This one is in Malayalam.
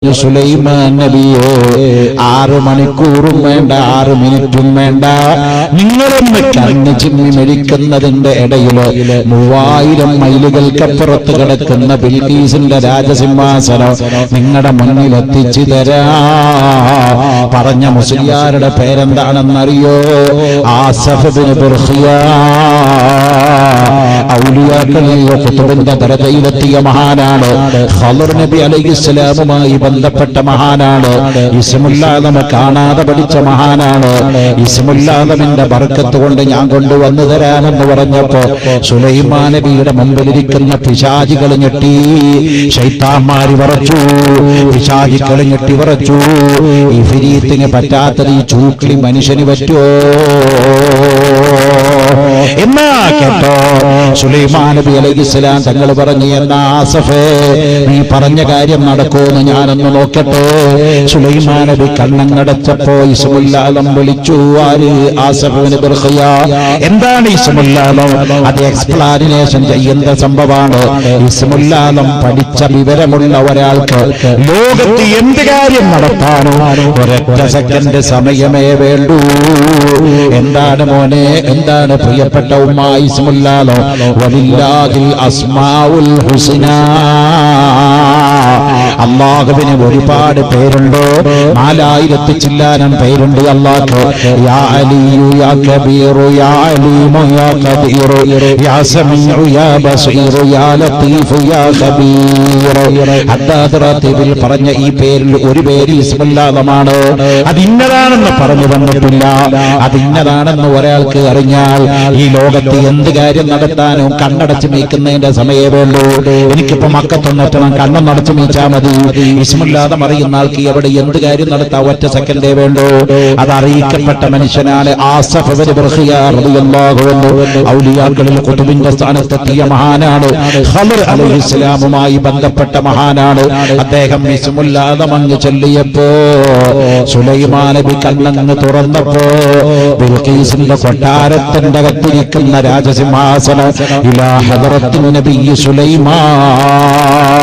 സുലൈമാൻ നബിയെ 6 മണിക്കൂറും വേണ്ട 6 മിനിറ്റും വേണ്ട, നിങ്ങളൊന്ന് കണ്ണ് ചിമ്മി മരിക്കുന്നതിന്റെ ഇടയിൽ 3000 മൈലുകൾക്കപ്പുറത്ത് കിടക്കുന്ന ബിൽഖീസിന്റെ രാജസിംഹാസനം നിങ്ങളുടെ മുന്നിൽ എത്തിച്ചു തരാ. പറഞ്ഞ മുസ്ലിയാരുടെ പേരെന്താണെന്നറിയോ? ആസഫ് ബിൻ ബുർഖിയ. ഔലിയാക്കളിൽ ഖുതുബിന്റെ ദരജയിലെത്തിയ മഹാനാണ്. ഖളർ നബി അലൈഹിസ്സലാമുമായി ബന്ധപ്പെട്ട മഹാനാണ്. ഇസ്മുൽ ആദം കാണാതെ പഠിച്ച മഹാനാണ്. ഇസ്മുൽ ആദമിന്റെ ബർക്കത്ത് കൊണ്ട് ഞാൻ കൊണ്ടുവന്നു തരാമെന്ന് പറഞ്ഞപ്പോ സുലൈമാൻ നബിയുടെ മുമ്പിലിരിക്കുന്ന പിശാചികൾ ഞെട്ടി, ശൈത്താന്മാര് വിറച്ചു, പിശാചികൾ ഞെട്ടി വിറച്ചു. ഇഫ്രീത്തിന് പറ്റാത്തത് ഈ ചൂക്ലി മനുഷ്യന് പറ്റുമോ? എന്നാ കേട്ടോ, സുലൈമാൻ നബി അലൈഹിസ്സലാം തങ്ങൾ പറഞ്ഞു, എന്നാ ആസഫേ നീ പറഞ്ഞ കാര്യം നടക്കുമെന്ന് ഞാനൊന്ന് നോക്കട്ടെ. സുലൈമാൻ നബി കണ്ണങ്ങടച്ചപ്പോ ഇസ്മുൽ ആദം വിളിച്ചു. ആര്? ആസഫ് ബിൻ ബുർഖിയ. എന്താണ് ഇസ്മുൽ ആദം? അത് എക്സ്പ്ലാനേഷൻ ചെയ്യുന്ന സംഭവമാണ്. ഇസ്മുൽ ആദം പഠിച്ച വിവരമുള്ള ഒരാൾക്ക് ലോകത്ത് എന്ത് കാര്യം നടത്താനോ ഒരൊറ്റ സെക്കൻഡ് സമയമേ വേണ്ടൂ. എന്താണ് മോനെ, എന്താണ് പ്രിയപ്പെട്ട ഉമ്മ ഇസ്മുൽ ആദം? വലില്ലാഹിൽ അസ്മാഉൽ ഹുസ്നാ. അല്ലാഹുവിന് ഒരുപാട് പേരുണ്ട്, 4000 ചില്ലാനം പേരുണ്ട് അല്ലാഹു. യാ അലിയു യാ കബീറു യാ അലീമു യാ ഖദീറു യാ സമീഉ യാ ബസീറു യാ ലത്തീഫു യാ ഖബീർ. ഹദ്ദാദ് റതീബിൽ പറഞ്ഞ ഈ പേരിൽ ഒരു പേര് ഇസ്മുൽ ആദമാണ്. അതിന്നതാണെന്ന് പറഞ്ഞു തന്നിട്ടില്ല. അതിന്നതാണെന്ന് ഒരാൾക്ക് അറിഞ്ഞാൽ ഈ ലോകത്ത് എന്ത് കാര്യം നടത്താനും കണ്ണടച്ച് മീക്കുന്നതിന്റെ സമയമേ വേണ്ടൂ. എനിക്കിപ്പോ മക്കത്തൊന്നെത്തണം, കണ്ണൊന്നടച്ച് മീച്ചാ മതി. ഇസ്മുൽ ആദം അറിയുന്ന ആൾക്ക് എവിടെ എന്ത് കാര്യം നടത്താൻ ഒറ്റ സെക്കൻഡേ വേണ്ടൂ. അത് അറിയിക്കപ്പെട്ട മനുഷ്യനാണ് ആസഫ് ബിൻ ബുർഖിയ റളിയല്ലാഹു അൻഹു. ഔലിയാക്കളിൽ ഖുതുബിന്റെ സ്ഥാനത്തെത്തിയ മഹാനാണ്. ഖളർ അലൈഹിസ്സലാമുമായി ബന്ധപ്പെട്ട മഹാനാണ്. അദ്ദേഹം ഇസ്മുൽ ആദം അങ്ങ് ചൊല്ലിയപ്പോ സുലൈമാൻ നബി കണ്ണങ്ങ് തുറന്നപ്പോ ബിൽഖീസിന്റെ കൊട്ടാരത്തിന്റെ അകത്തിരിക്കുന്ന രാജസിംഹാസനം ഇലാ ഹദറത്തിൻ നബി സുലൈമാൻ